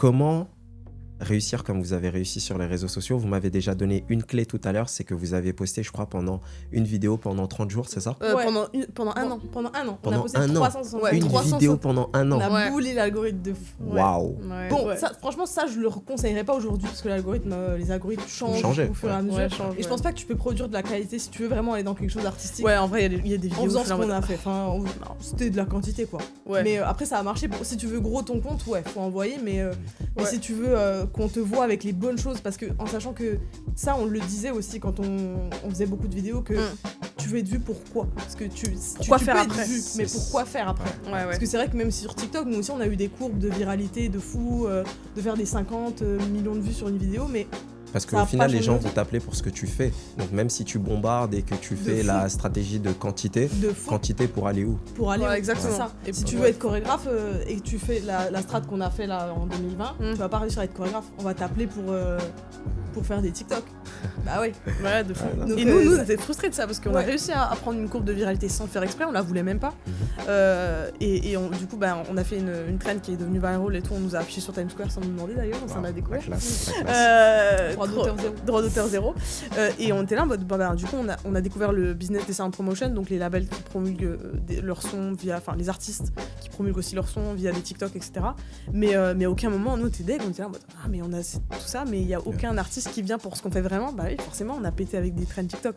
comment réussir comme vous avez réussi sur les réseaux sociaux? Vous m'avez déjà donné une clé tout à l'heure, c'est que vous avez posté, je crois, pendant une vidéo pendant 30 jours, c'est ça? Ouais. Pendant un an. On a Pendant posté un an. 360. Ouais, Une 360. vidéo pendant un On an. a boulé l'algorithme de fou. Waouh. Ouais. Bon, Ouais. ça, franchement, ça, je le conseillerais pas aujourd'hui parce que les algorithmes changent Changer, au fur et à ouais. mesure. Ouais, change, Et je pense pas que tu peux produire de la qualité si tu veux vraiment aller dans quelque chose d'artistique. Ouais, en vrai, il y a des vidéos. En faisant ce là, qu'on mode- a fait. Enfin, c'était de la quantité, quoi. Ouais. Mais après, ça a marché. Si tu veux gros ton compte, ouais, faut envoyer. Mais Ouais. si tu veux qu'on te voit avec les bonnes choses, parce que en sachant que ça, on le disait aussi quand on faisait beaucoup de vidéos, que tu veux être vu pourquoi? Parce que Pourquoi tu faire peux après? être vu, mais pourquoi faire après? Ouais, ouais. Parce que c'est vrai que même sur TikTok, nous aussi, on a eu des courbes de viralité de fou, de faire des 50 millions de vues sur une vidéo, mais Parce Ça qu'au a final, pas les gens changé. vont t'appeler pour ce que tu fais. Donc même si tu bombardes et que tu fais fou. la stratégie de quantité, de fou quantité pour aller où? pour aller Ouais, où? exactement. C'est ça. Et Si pour- tu veux être chorégraphe et que tu fais la strat qu'on a fait là en 2020, tu vas pas réussir à être chorégraphe. On va t'appeler pour faire des TikTok. Bah ouais. Ouais, de fou. Ouais, Donc, Et nous, on ça- était frustrés de ça parce qu'on a Ouais. réussi à prendre une courbe de viralité sans le faire exprès, on la voulait même pas. Du coup, on a fait une trend qui est devenue viral et tout, on nous a affiché sur Times Square sans nous demander d'ailleurs, on s'en a découvert. La classe, la classe. Droit d'auteur zéro. Droit d'auteur zéro. Et on était là en mode, du coup, on a découvert le business des sound promotion, donc les labels qui promulguent leurs sons enfin les artistes qui promulguent aussi leurs sons via des TikTok, etc. Mais à aucun moment, nous, on était deg, on était là en mode, ah, mais on a tout ça, mais il y a aucun artiste qui vient pour ce qu'on fait vraiment. Bah oui, forcément, on a pété avec des trends TikTok.